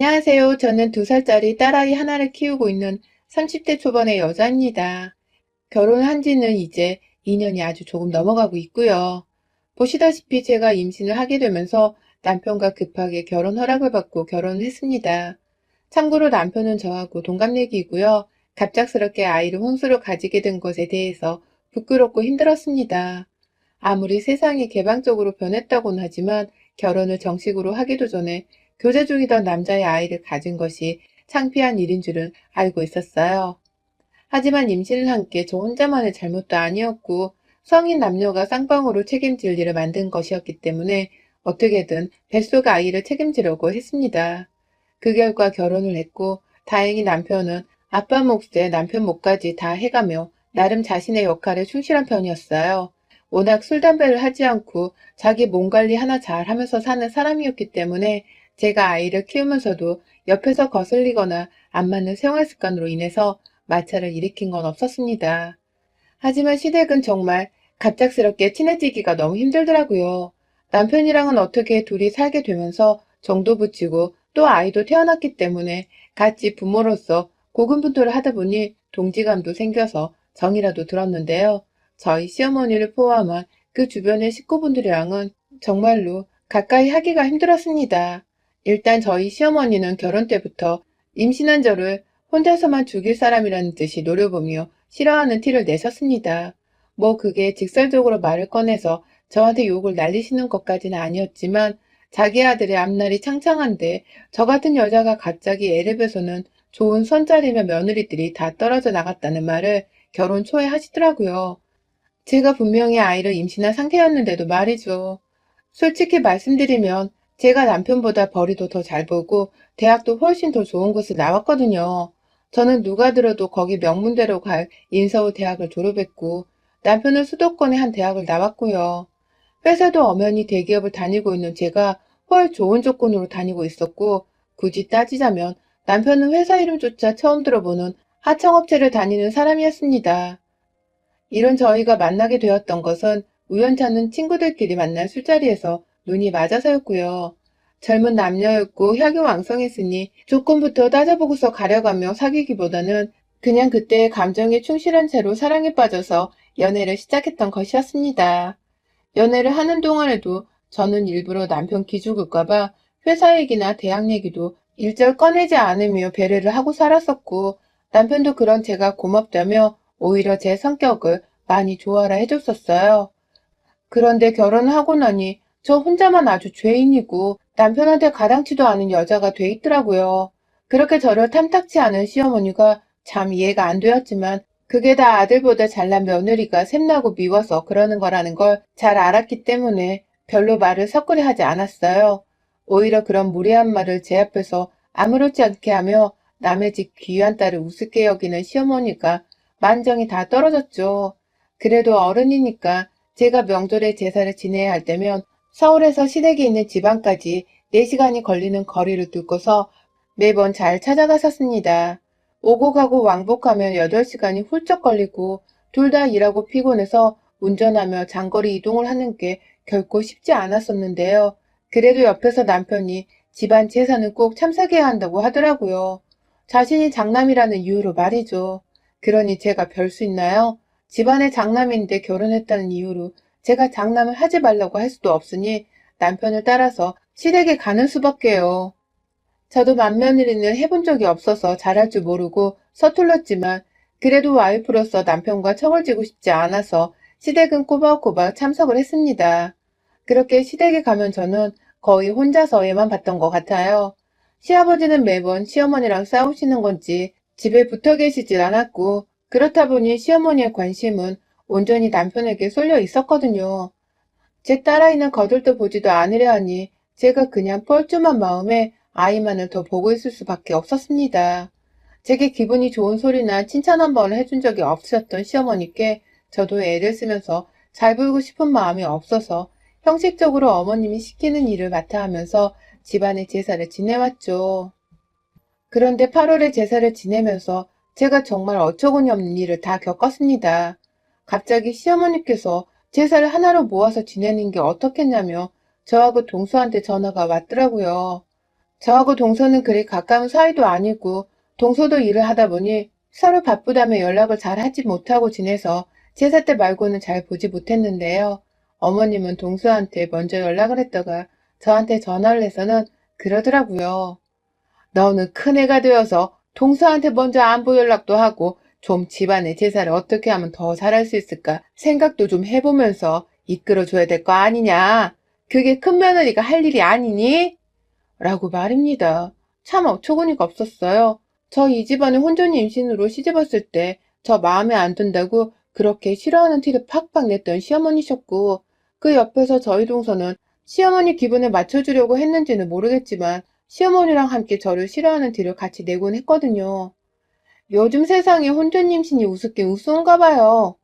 안녕하세요. 저는 2살짜리 딸아이 하나를 키우고 있는 30대 초반의 여자입니다. 결혼한 지는 이제 2년이 아주 조금 넘어가고 있고요. 보시다시피 제가 임신을 하게 되면서 남편과 급하게 결혼 허락을 받고 결혼을 했습니다. 참고로 남편은 저하고 동갑내기이고요. 갑작스럽게 아이를 혼수로 가지게 된 것에 대해서 부끄럽고 힘들었습니다. 아무리 세상이 개방적으로 변했다고는 하지만 결혼을 정식으로 하기도 전에 교제 중이던 남자의 아이를 가진 것이 창피한 일인 줄은 알고 있었어요. 하지만 임신을 한 게 저 혼자만의 잘못도 아니었고 성인 남녀가 쌍방으로 책임질 일을 만든 것이었기 때문에 어떻게든 뱃속 아이를 책임지려고 했습니다. 그 결과 결혼을 했고 다행히 남편은 아빠 몫에 남편 몫까지 다 해가며 나름 자신의 역할에 충실한 편이었어요. 워낙 술, 담배를 하지 않고 자기 몸 관리 하나 잘 하면서 사는 사람이었기 때문에 제가 아이를 키우면서도 옆에서 거슬리거나 안 맞는 생활 습관으로 인해서 마찰을 일으킨 건 없었습니다. 하지만 시댁은 정말 갑작스럽게 친해지기가 너무 힘들더라고요. 남편이랑은 어떻게 둘이 살게 되면서 정도 붙이고 또 아이도 태어났기 때문에 같이 부모로서 고군분투를 하다 보니 동지감도 생겨서 정이라도 들었는데요. 저희 시어머니를 포함한 그 주변의 식구분들이랑은 정말로 가까이 하기가 힘들었습니다. 일단 저희 시어머니는 결혼 때부터 임신한 저를 혼자서만 죽일 사람이라는 듯이 노려보며 싫어하는 티를 내셨습니다. 뭐 그게 직설적으로 말을 꺼내서 저한테 욕을 날리시는 것까지는 아니었지만 자기 아들의 앞날이 창창한데 저 같은 여자가 갑자기 애를 뵈서는 좋은 손자리며 며느리들이 다 떨어져 나갔다는 말을 결혼 초에 하시더라고요. 제가 분명히 아이를 임신한 상태였는데도 말이죠. 솔직히 말씀드리면 제가 남편보다 벌이도 더 잘 보고 대학도 훨씬 더 좋은 곳을 나왔거든요. 저는 누가 들어도 거기 명문대로 갈 인서울 대학을 졸업했고 남편은 수도권의 한 대학을 나왔고요. 회사도 엄연히 대기업을 다니고 있는 제가 훨 좋은 조건으로 다니고 있었고 굳이 따지자면 남편은 회사 이름조차 처음 들어보는 하청업체를 다니는 사람이었습니다. 이런 저희가 만나게 되었던 것은 우연찮은 친구들끼리 만난 술자리에서 눈이 맞아서였고요. 젊은 남녀였고 혈기왕성했으니 조건부터 따져보고서 가려가며 사귀기보다는 그냥 그때의 감정에 충실한 채로 사랑에 빠져서 연애를 시작했던 것이었습니다. 연애를 하는 동안에도 저는 일부러 남편 기죽을까봐 회사 얘기나 대학 얘기도 일절 꺼내지 않으며 배려를 하고 살았었고 남편도 그런 제가 고맙다며 오히려 제 성격을 많이 좋아라 해줬었어요. 그런데 결혼하고 나니 저 혼자만 아주 죄인이고 남편한테 가당치도 않은 여자가 돼 있더라고요. 그렇게 저를 탐탁치 않은 시어머니가 참 이해가 안 되었지만 그게 다 아들보다 잘난 며느리가 샘나고 미워서 그러는 거라는 걸 잘 알았기 때문에 별로 말을 섞으려 하지 않았어요. 오히려 그런 무례한 말을 제 앞에서 아무렇지 않게 하며 남의 집 귀한 딸을 우습게 여기는 시어머니가 만정이 다 떨어졌죠. 그래도 어른이니까 제가 명절에 제사를 지내야 할 때면 서울에서 시댁에 있는 지방까지 4시간이 걸리는 거리를 뚫고서 매번 잘 찾아갔었습니다. 오고 가고 왕복하면 8시간이 훌쩍 걸리고 둘 다 일하고 피곤해서 운전하며 장거리 이동을 하는 게 결코 쉽지 않았었는데요. 그래도 옆에서 남편이 집안 재산은 꼭 참석해야 한다고 하더라고요. 자신이 장남이라는 이유로 말이죠. 그러니 제가 별 수 있나요? 집안의 장남인데 결혼했다는 이유로 제가 장남을 하지 말라고 할 수도 없으니 남편을 따라서 시댁에 가는 수밖에요. 저도 맏며느리는 해본 적이 없어서 잘할 줄 모르고 서툴렀지만 그래도 와이프로서 남편과 척을 지고 싶지 않아서 시댁은 꼬박꼬박 참석을 했습니다. 그렇게 시댁에 가면 저는 거의 혼자서에만 봤던 것 같아요. 시아버지는 매번 시어머니랑 싸우시는 건지 집에 붙어 계시질 않았고 그렇다 보니 시어머니의 관심은 온전히 남편에게 쏠려 있었거든요. 제 딸아이는 거들떠 보지도 않으려 하니 제가 그냥 뻘쭘한 마음에 아이만을 더 보고 있을 수밖에 없었습니다. 제게 기분이 좋은 소리나 칭찬 한 번을 해준 적이 없으셨던 시어머니께 저도 애를 쓰면서 잘 보이고 싶은 마음이 없어서 형식적으로 어머님이 시키는 일을 맡아 하면서 집안의 제사를 지내왔죠. 그런데 8월에 제사를 지내면서 제가 정말 어처구니 없는 일을 다 겪었습니다. 갑자기 시어머니께서 제사를 하나로 모아서 지내는 게 어떻겠냐며 저하고 동서한테 전화가 왔더라고요. 저하고 동서는 그리 가까운 사이도 아니고 동서도 일을 하다 보니 서로 바쁘다며 연락을 잘 하지 못하고 지내서 제사 때 말고는 잘 보지 못했는데요. 어머님은 동서한테 먼저 연락을 했다가 저한테 전화를 해서는 그러더라고요. 너는 큰애가 되어서 동서한테 먼저 안부 연락도 하고 좀 집안의 제사를 어떻게 하면 더 잘할 수 있을까 생각도 좀 해보면서 이끌어줘야 될 거 아니냐. 그게 큰 며느리가 할 일이 아니니? 라고 말입니다. 참 어처구니가 없었어요. 저 이 집안에 혼전 임신으로 시집왔을 때 저 마음에 안 든다고 그렇게 싫어하는 티를 팍팍 냈던 시어머니셨고 그 옆에서 저희 동서는 시어머니 기분에 맞춰주려고 했는지는 모르겠지만 시어머니랑 함께 저를 싫어하는 티를 같이 내곤 했거든요. 요즘 세상에 혼전 임신이 우습긴 우스운가 봐요.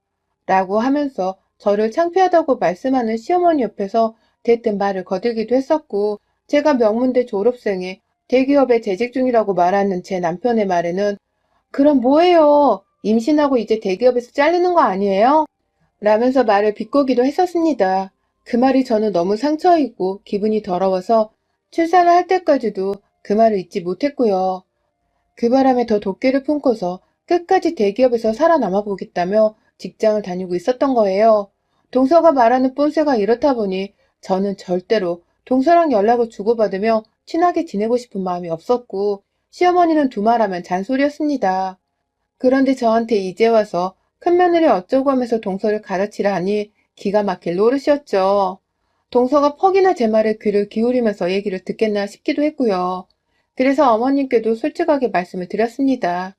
라고 하면서 저를 창피하다고 말씀하는 시어머니 옆에서 대뜸 말을 거들기도 했었고 제가 명문대 졸업생에 대기업에 재직 중이라고 말하는 제 남편의 말에는 그럼 뭐예요? 임신하고 이제 대기업에서 잘리는 거 아니에요? 라면서 말을 비꼬기도 했었습니다. 그 말이 저는 너무 상처이고 기분이 더러워서 출산을 할 때까지도 그 말을 잊지 못했고요. 그 바람에 더 돛기를 품고서 끝까지 대기업에서 살아남아 보겠다며 직장을 다니고 있었던 거예요. 동서가 말하는 뽐새가 이렇다 보니 저는 절대로 동서랑 연락을 주고받으며 친하게 지내고 싶은 마음이 없었고 시어머니는 두말하면 잔소리였습니다. 그런데 저한테 이제 와서 큰며느리 어쩌고 하면서 동서를 가르치라 하니 기가 막힐 노릇이었죠. 동서가 퍽이나 제 말에 귀를 기울이면서 얘기를 듣겠나 싶기도 했고요. 그래서 어머님께도 솔직하게 말씀을 드렸습니다.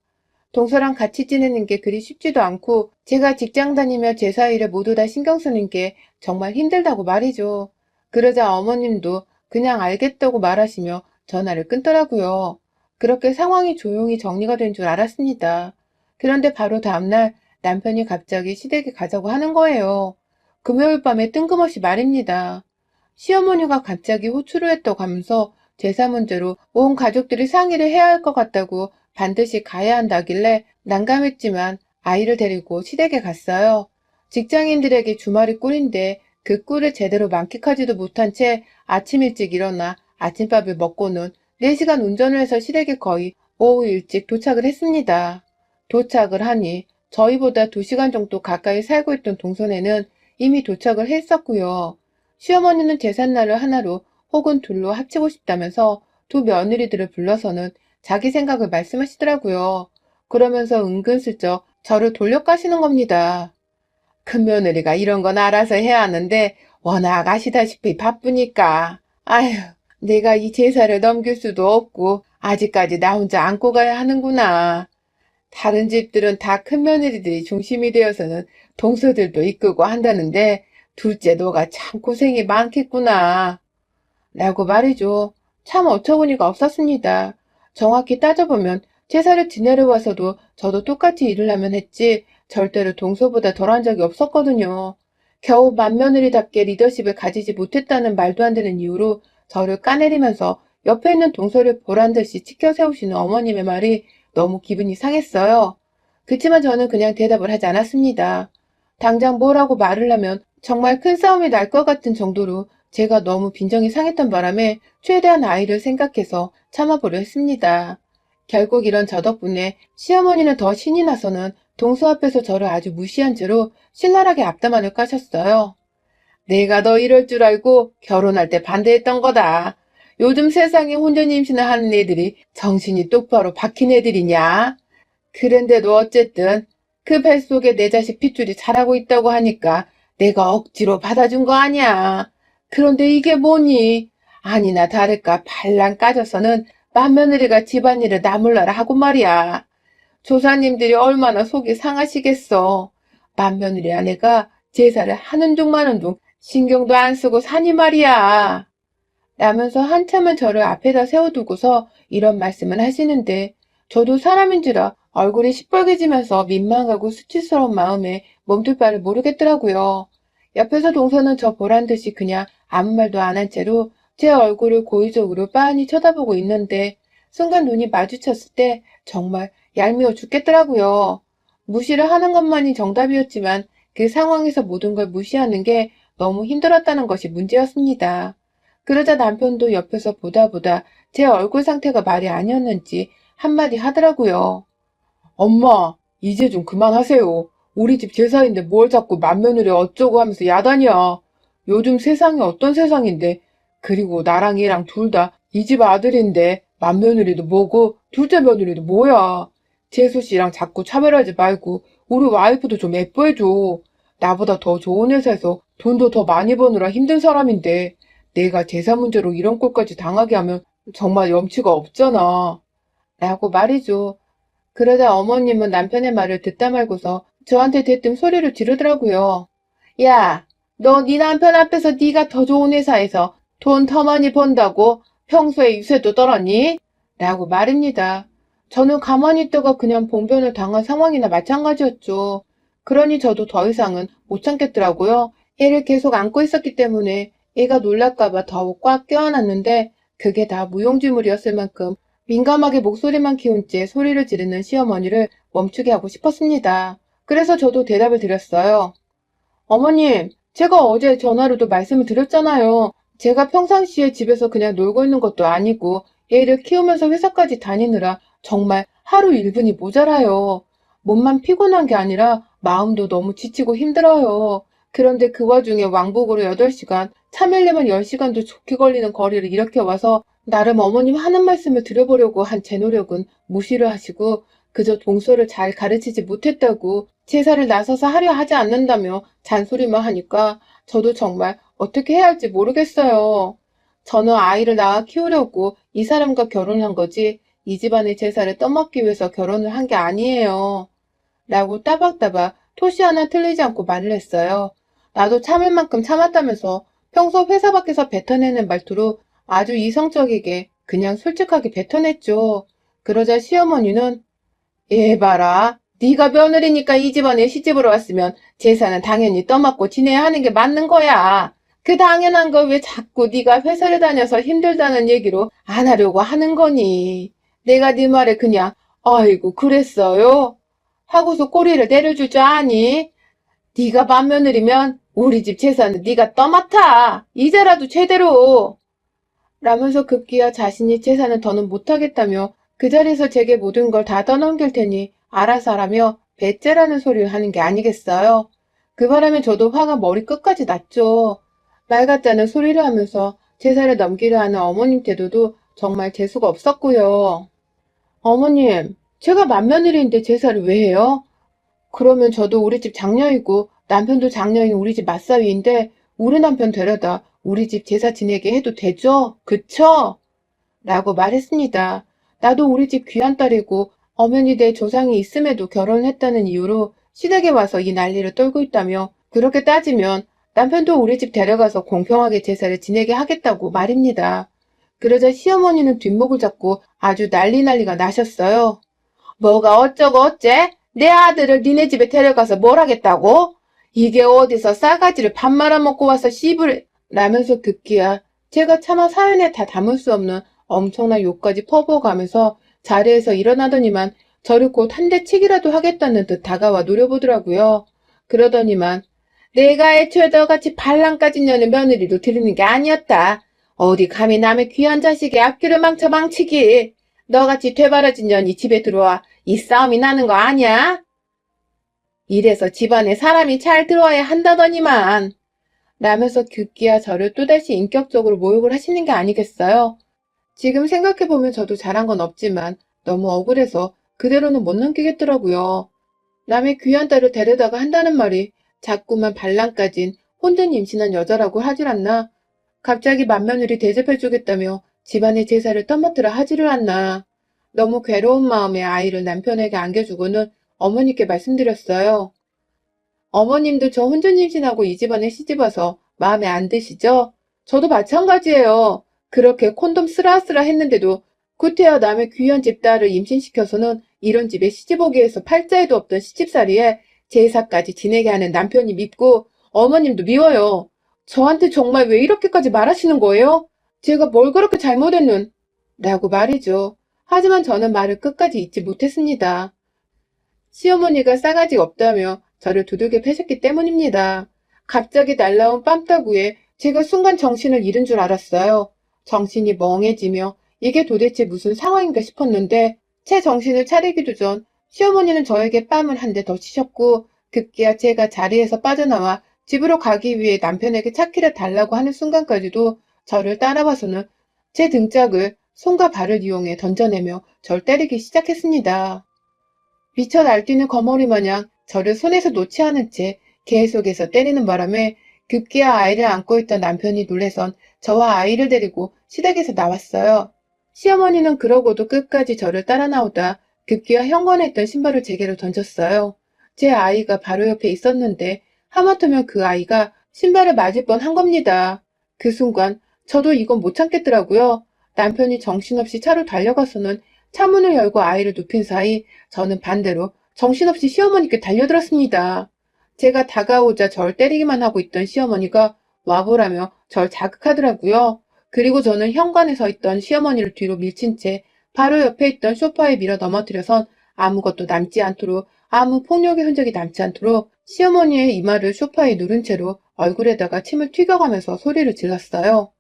동서랑 같이 지내는 게 그리 쉽지도 않고 제가 직장 다니며 제사 일에 모두 다 신경 쓰는 게 정말 힘들다고 말이죠. 그러자 어머님도 그냥 알겠다고 말하시며 전화를 끊더라고요. 그렇게 상황이 조용히 정리가 된 줄 알았습니다. 그런데 바로 다음날 남편이 갑자기 시댁에 가자고 하는 거예요. 금요일 밤에 뜬금없이 말입니다. 시어머니가 갑자기 호출을 했다고 하면서 제사 문제로 온 가족들이 상의를 해야 할 것 같다고 반드시 가야 한다길래 난감했지만 아이를 데리고 시댁에 갔어요. 직장인들에게 주말이 꿀인데 그 꿀을 제대로 만끽하지도 못한 채 아침 일찍 일어나 아침밥을 먹고는 4시간 운전을 해서 시댁에 거의 오후 일찍 도착을 했습니다. 도착을 하니 저희보다 2시간 정도 가까이 살고 있던 동선에는 이미 도착을 했었고요. 시어머니는 제삿날을 하나로 혹은 둘로 합치고 싶다면서 두 며느리들을 불러서는 자기 생각을 말씀하시더라고요. 그러면서 은근슬쩍 저를 돌려가시는 겁니다. 큰 며느리가 이런 건 알아서 해야 하는데 워낙 아시다시피 바쁘니까. 아휴, 내가 이 제사를 넘길 수도 없고 아직까지 나 혼자 안고 가야 하는구나. 다른 집들은 다 큰 며느리들이 중심이 되어서는 동서들도 이끌고 한다는데 둘째 너가 참 고생이 많겠구나. 라고 말이죠. 참 어처구니가 없었습니다. 정확히 따져보면 제사를 지내러 와서도 저도 똑같이 일을 하면 했지 절대로 동서보다 덜한 적이 없었거든요. 겨우 맏며느리답게 리더십을 가지지 못했다는 말도 안 되는 이유로 저를 까내리면서 옆에 있는 동서를 보란듯이 치켜 세우시는 어머님의 말이 너무 기분이 상했어요. 그치만 저는 그냥 대답을 하지 않았습니다. 당장 뭐라고 말을 하면 정말 큰 싸움이 날 것 같은 정도로 제가 너무 빈정이 상했던 바람에 최대한 아이를 생각해서 참아보려 했습니다. 결국 이런 저 덕분에 시어머니는 더 신이 나서는 동서 앞에서 저를 아주 무시한 채로 신랄하게 앞담화를 까셨어요. 내가 너 이럴 줄 알고 결혼할 때 반대했던 거다. 요즘 세상에 혼전 임신을 하는 애들이 정신이 똑바로 박힌 애들이냐? 그런데도 어쨌든 그 뱃속에 내 자식 핏줄이 자라고 있다고 하니까 내가 억지로 받아준 거 아니야. 그런데 이게 뭐니? 아니나 다를까 발랑 까져서는 맏며느리가 집안일을 나몰라라 하고 말이야. 조사님들이 얼마나 속이 상하시겠어. 맏며느리 아내가 제사를 하는 중 마는 중 신경도 안 쓰고 사니 말이야. 라면서 한참을 저를 앞에다 세워두고서 이런 말씀을 하시는데 저도 사람인지라 얼굴이 시뻘개지면서 민망하고 수치스러운 마음에 몸둘 바를 모르겠더라고요. 옆에서 동서는 저 보란 듯이 그냥 아무 말도 안 한 채로 제 얼굴을 고의적으로 빤히 쳐다보고 있는데 순간 눈이 마주쳤을 때 정말 얄미워 죽겠더라고요. 무시를 하는 것만이 정답이었지만 그 상황에서 모든 걸 무시하는 게 너무 힘들었다는 것이 문제였습니다. 그러자 남편도 옆에서 보다 제 얼굴 상태가 말이 아니었는지 한마디 하더라고요. 엄마, 이제 좀 그만하세요. 우리 집 제사인데 뭘 자꾸 맏며느리 어쩌고 하면서 야단이야. 요즘 세상이 어떤 세상인데. 그리고 나랑 얘랑 둘 다 이 집 아들인데 맏며느리도 뭐고 둘째 며느리도 뭐야. 재수 씨랑 자꾸 차별하지 말고 우리 와이프도 좀 예뻐해줘. 나보다 더 좋은 회사에서 돈도 더 많이 버느라 힘든 사람인데 내가 제사 문제로 이런 꼴까지 당하게 하면 정말 염치가 없잖아. 라고 말이죠. 그러다 어머님은 남편의 말을 듣다 말고서 저한테 대뜸 소리를 지르더라고요. 야, 너 네 남편 앞에서 네가 더 좋은 회사에서 돈 더 많이 번다고 평소에 유세도 떨었니? 라고 말입니다. 저는 가만히 있다가 그냥 봉변을 당한 상황이나 마찬가지였죠. 그러니 저도 더 이상은 못 참겠더라고요. 애를 계속 안고 있었기 때문에 애가 놀랄까봐 더욱 꽉 껴안았는데 그게 다 무용지물이었을 만큼 민감하게 목소리만 키운 채 소리를 지르는 시어머니를 멈추게 하고 싶었습니다. 그래서 저도 대답을 드렸어요. 어머님, 제가 어제 전화로도 말씀을 드렸잖아요. 제가 평상시에 집에서 그냥 놀고 있는 것도 아니고 애를 키우면서 회사까지 다니느라 정말 하루 1분이 모자라요. 몸만 피곤한 게 아니라 마음도 너무 지치고 힘들어요. 그런데 그 와중에 왕복으로 8시간, 차 밀리면 10시간도 좋게 걸리는 거리를 이렇게 와서 나름 어머님 하는 말씀을 드려보려고 한 제 노력은 무시를 하시고 그저 동서를 잘 가르치지 못했다고 제사를 나서서 하려 하지 않는다며 잔소리만 하니까 저도 정말 어떻게 해야 할지 모르겠어요. 저는 아이를 낳아 키우려고 이 사람과 결혼한 거지 이 집안의 제사를 떠맡기 위해서 결혼을 한 게 아니에요. 라고 따박따박 토시 하나 틀리지 않고 말을 했어요. 나도 참을 만큼 참았다면서 평소 회사 밖에서 뱉어내는 말투로 아주 이성적이게 그냥 솔직하게 뱉어냈죠. 그러자 시어머니는 얘 봐라. 네가 며느리니까 이 집안에 시집으로 왔으면 제사는 당연히 떠맡고 지내야 하는 게 맞는 거야. 그 당연한 걸 왜 자꾸 네가 회사를 다녀서 힘들다는 얘기로 안 하려고 하는 거니. 내가 네 말에 그냥 아이고 그랬어요? 하고서 꼬리를 내려줄 줄 아니? 네가 맏며느리면 우리 집 제사는 네가 떠맡아. 이제라도 제대로. 라면서 급기야 자신이 제사는 더는 못하겠다며 그 자리에서 제게 모든 걸 다 떠넘길 테니 알아서 하라며 배째라는 소리를 하는 게 아니겠어요. 그 바람에 저도 화가 머리 끝까지 났죠. 말 같다는 소리를 하면서 제사를 넘기려 하는 어머님 태도도 정말 재수가 없었고요. 어머님, 제가 맏며느리인데 제사를 왜 해요? 그러면 저도 우리 집 장녀이고 남편도 장녀인 우리 집 맞사위인데 우리 남편 데려다 우리 집 제사 지내게 해도 되죠? 그쵸? 라고 말했습니다. 나도 우리 집 귀한 딸이고 엄연히 내 조상이 있음에도 결혼을 했다는 이유로 시댁에 와서 이 난리를 떨고 있다며 그렇게 따지면 남편도 우리 집 데려가서 공평하게 제사를 지내게 하겠다고 말입니다. 그러자 시어머니는 뒷목을 잡고 아주 난리가 나셨어요. 뭐가 어쩌고 어째? 내 아들을 니네 집에 데려가서 뭘 하겠다고? 이게 어디서 싸가지를 밥 말아먹고 와서 씨부를 라면서 급기야 제가 차마 사연에 다 담을 수 없는 엄청난 욕까지 퍼부어가면서 자리에서 일어나더니만 저를 곧 한 대 치기라도 하겠다는 듯 다가와 노려보더라고요. 그러더니만 내가 애초에 너같이 반란까지 여는 며느리도 들이는 게 아니었다. 어디 감히 남의 귀한 자식의 앞길을 망치기. 너같이 되바라진 년이 집에 들어와 이 싸움이 나는 거 아니야? 이래서 집안에 사람이 잘 들어와야 한다더니만. 라면서 급기야 저를 또다시 인격적으로 모욕을 하시는 게 아니겠어요? 지금 생각해보면 저도 잘한 건 없지만 너무 억울해서 그대로는 못 넘기겠더라고요. 남의 귀한 딸을 데려다가 한다는 말이 자꾸만 반란까진 혼전 임신한 여자라고 하질 않나? 갑자기 맏며느리 대접해주겠다며 집안의 제사를 떠맡으라 하지를 않나? 너무 괴로운 마음에 아이를 남편에게 안겨주고는 어머니께 말씀드렸어요. 어머님도 저 혼전 임신하고 이 집안에 시집와서 마음에 안 드시죠? 저도 마찬가지예요. 그렇게 콘돔 쓰라쓰라 했는데도 구태여 남의 귀한 집딸을 임신시켜서는 이런 집에 시집 오게 해서 팔자에도 없던 시집살이에 제사까지 지내게 하는 남편이 밉고 어머님도 미워요. 저한테 정말 왜 이렇게까지 말하시는 거예요? 제가 뭘 그렇게 잘못했는? 라고 말이죠. 하지만 저는 말을 끝까지 잊지 못했습니다. 시어머니가 싸가지 없다며 저를 두들겨 패셨기 때문입니다. 갑자기 날라온 뺨따구에 제가 순간 정신을 잃은 줄 알았어요. 정신이 멍해지며 이게 도대체 무슨 상황인가 싶었는데 제 정신을 차리기도 전 시어머니는 저에게 뺨을 한 대 더 치셨고 급기야 제가 자리에서 빠져나와 집으로 가기 위해 남편에게 차키를 달라고 하는 순간까지도 저를 따라와서는 제 등짝을 손과 발을 이용해 던져내며 절 때리기 시작했습니다. 미쳐 날뛰는 거머리 마냥 저를 손에서 놓지 않은 채 계속해서 때리는 바람에 급기야 아이를 안고 있던 남편이 놀래선 저와 아이를 데리고 시댁에서 나왔어요. 시어머니는 그러고도 끝까지 저를 따라 나오다 급기야 현관에 있던 신발을 제게로 던졌어요. 제 아이가 바로 옆에 있었는데 하마터면 그 아이가 신발을 맞을 뻔한 겁니다. 그 순간 저도 이건 못 참겠더라고요. 남편이 정신없이 차로 달려가서는 차문을 열고 아이를 눕힌 사이 저는 반대로 정신없이 시어머니께 달려들었습니다. 제가 다가오자 절 때리기만 하고 있던 시어머니가 와보라며 절 자극하더라고요. 그리고 저는 현관에 서 있던 시어머니를 뒤로 밀친 채 바로 옆에 있던 소파에 밀어 넘어뜨려선 아무것도 남지 않도록 아무 폭력의 흔적이 남지 않도록 시어머니의 이마를 소파에 누른 채로 얼굴에다가 침을 튀겨가면서 소리를 질렀어요.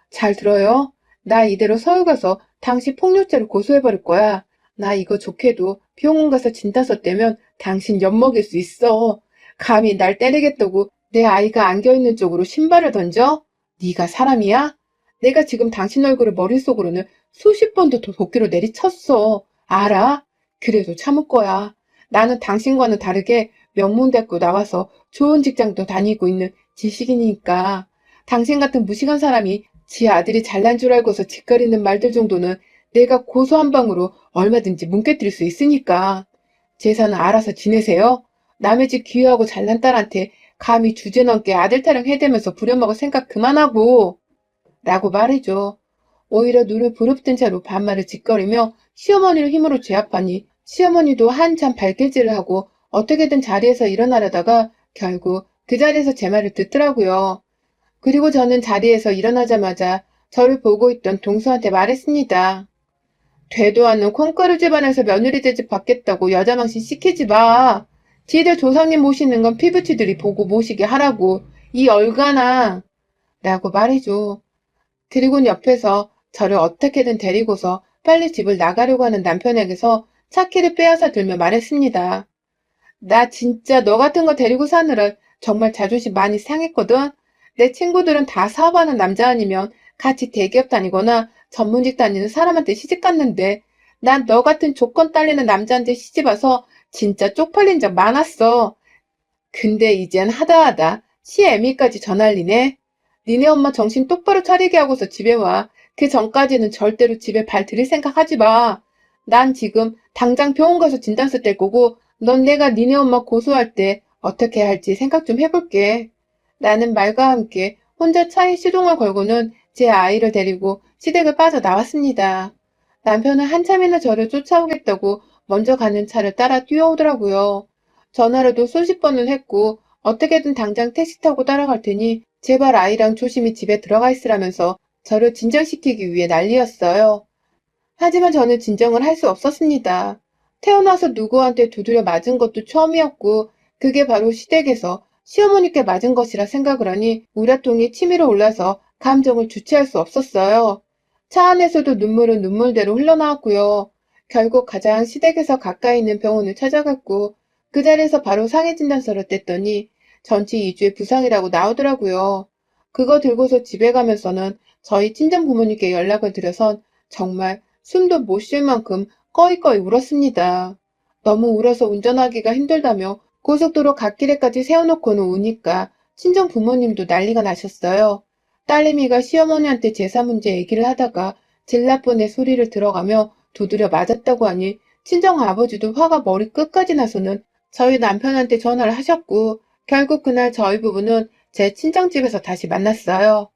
잘 들어요? 나 이대로 서울 가서 당신 폭력죄로 고소해버릴 거야. 나 이거 좋게도 병원 가서 진단서 떼면 당신 엿먹일 수 있어. 감히 날 때리겠다고 내 아이가 안겨있는 쪽으로 신발을 던져? 네가 사람이야? 내가 지금 당신 얼굴을 머릿속으로는 수십 번도 더 도끼로 내리쳤어. 알아? 그래도 참을 거야. 나는 당신과는 다르게 명문대학교 나와서 좋은 직장도 다니고 있는 지식인이니까. 당신 같은 무식한 사람이 지 아들이 잘난 줄 알고서 짓거리는 말들 정도는 내가 고소 한 방으로 얼마든지 뭉개뜨릴 수 있으니까. 재산은 알아서 지내세요. 남의 집 기여하고 잘난 딸한테 감히 주제넘게 아들 타령 해대면서 부려먹을 생각 그만하고 라고 말해줘. 오히려 눈을 부릅뜬 채로 반말을 짓거리며 시어머니를 힘으로 제압하니 시어머니도 한참 발길질을 하고 어떻게든 자리에서 일어나려다가 결국 그 자리에서 제 말을 듣더라고요. 그리고 저는 자리에서 일어나자마자 저를 보고 있던 동서한테 말했습니다. 되도 않는 콩가루 집안에서 며느리 대접 받겠다고 여자 망신 시키지 마. 지들 조상님 모시는 건 피부치들이 보고 모시게 하라고. 이 얼간아. 라고 말해줘. 그리고는 옆에서 저를 어떻게든 데리고서 빨리 집을 나가려고 하는 남편에게서 차키를 빼앗아 들며 말했습니다. 나 진짜 너 같은 거 데리고 사느라 정말 자존심 많이 상했거든. 내 친구들은 다 사업하는 남자 아니면 같이 대기업 다니거나 전문직 다니는 사람한테 시집 갔는데 난 너 같은 조건 딸리는 남자한테 시집 와서 진짜 쪽팔린 적 많았어. 근데 이젠 하다하다 시애미까지 전할리네. 니네 엄마 정신 똑바로 차리게 하고서 집에 와. 그 전까지는 절대로 집에 발 들일 생각 하지 마. 난 지금 당장 병원 가서 진단서 뗄 거고 넌 내가 니네 엄마 고소할 때 어떻게 할지 생각 좀 해볼게. 나는 말과 함께 혼자 차에 시동을 걸고는 제 아이를 데리고 시댁을 빠져나왔습니다. 남편은 한참이나 저를 쫓아오겠다고 먼저 가는 차를 따라 뛰어오더라고요. 전화로도 수십 번을 했고 어떻게든 당장 택시 타고 따라갈 테니 제발 아이랑 조심히 집에 들어가 있으라면서 저를 진정시키기 위해 난리였어요. 하지만 저는 진정을 할 수 없었습니다. 태어나서 누구한테 두드려 맞은 것도 처음이었고 그게 바로 시댁에서 시어머니께 맞은 것이라 생각을 하니 우라통이 치밀어 올라서 감정을 주체할 수 없었어요. 차 안에서도 눈물은 눈물대로 흘러나왔고요. 결국 가장 시댁에서 가까이 있는 병원을 찾아갔고 그 자리에서 바로 상해 진단서를 뗐더니 전치 2주의 부상이라고 나오더라고요. 그거 들고서 집에 가면서는 저희 친정 부모님께 연락을 드려선 정말 숨도 못 쉴 만큼 꺼이꺼이 울었습니다. 너무 울어서 운전하기가 힘들다며 고속도로 갓길에까지 세워놓고는 우니까 친정 부모님도 난리가 나셨어요. 딸내미가 시어머니한테 제사 문제 얘기를 하다가 젤라뻔의 소리를 들어가며 두드려 맞았다고 하니 친정 아버지도 화가 머리 끝까지 나서는 저희 남편한테 전화를 하셨고 결국 그날 저희 부부는 제 친정집에서 다시 만났어요.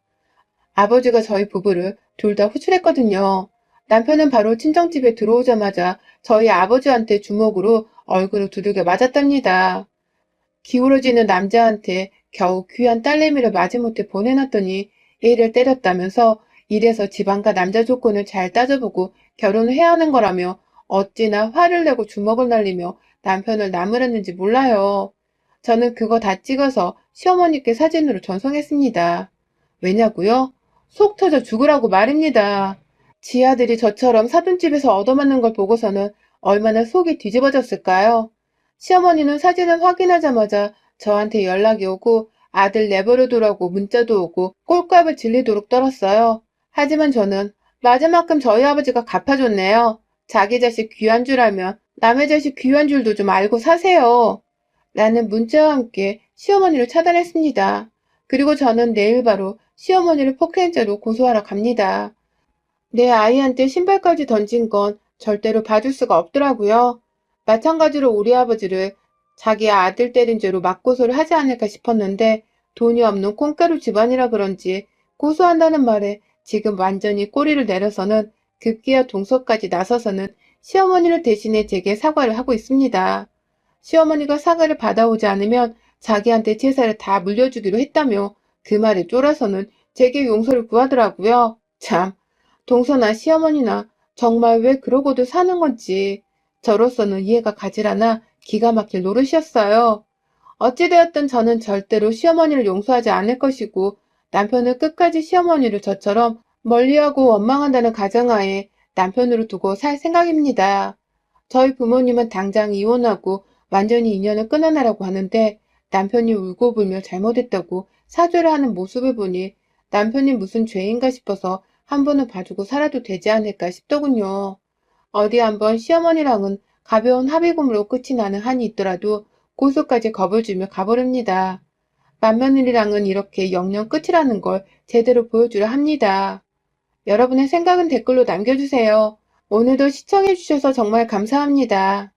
아버지가 저희 부부를 둘 다 호출했거든요. 남편은 바로 친정집에 들어오자마자 저희 아버지한테 주먹으로 얼굴을 두들겨 맞았답니다. 기울어지는 남자한테 겨우 귀한 딸내미를 마지못해 보내놨더니 애를 때렸다면서 이래서 집안과 남자 조건을 잘 따져보고 결혼을 해야 하는 거라며 어찌나 화를 내고 주먹을 날리며 남편을 나무랐는지 몰라요. 저는 그거 다 찍어서 시어머니께 사진으로 전송했습니다. 왜냐고요? 속 터져 죽으라고 말입니다. 지 아들이 저처럼 사돈집에서 얻어맞는 걸 보고서는 얼마나 속이 뒤집어졌을까요? 시어머니는 사진을 확인하자마자 저한테 연락이 오고 아들 내버려두라고 문자도 오고 꼴값을 질리도록 떨었어요. 하지만 저는 마지막금 저희 아버지가 갚아줬네요. 자기 자식 귀한 줄 알면 남의 자식 귀한 줄도 좀 알고 사세요. 라는 문자와 함께 시어머니를 차단했습니다. 그리고 저는 내일 바로 시어머니를 폭행죄로 고소하러 갑니다. 내 아이한테 신발까지 던진 건 절대로 봐줄 수가 없더라고요. 마찬가지로 우리 아버지를 자기 아들 때린 죄로 맞고소를 하지 않을까 싶었는데 돈이 없는 콩가루 집안이라 그런지 고소한다는 말에 지금 완전히 꼬리를 내려서는 급기야 동서까지 나서서는 시어머니를 대신해 제게 사과를 하고 있습니다. 시어머니가 사과를 받아오지 않으면 자기한테 재산을 다 물려주기로 했다며 그 말에 쫄아서는 제게 용서를 구하더라고요. 참. 동서나 시어머니나 정말 왜 그러고도 사는 건지 저로서는 이해가 가질 않아 기가 막힐 노릇이었어요. 어찌되었든 저는 절대로 시어머니를 용서하지 않을 것이고 남편은 끝까지 시어머니를 저처럼 멀리하고 원망한다는 가정하에 남편으로 두고 살 생각입니다. 저희 부모님은 당장 이혼하고 완전히 인연을 끊어내라고 하는데 남편이 울고불며 잘못했다고 사죄를 하는 모습을 보니 남편이 무슨 죄인가 싶어서 한 번은 봐주고 살아도 되지 않을까 싶더군요. 어디 한번 시어머니랑은 가벼운 합의금으로 끝이 나는 한이 있더라도 고소까지 겁을 주며 가버립니다. 맏며느리랑은 이렇게 영영 끝이라는 걸 제대로 보여주려 합니다. 여러분의 생각은 댓글로 남겨주세요. 오늘도 시청해주셔서 정말 감사합니다.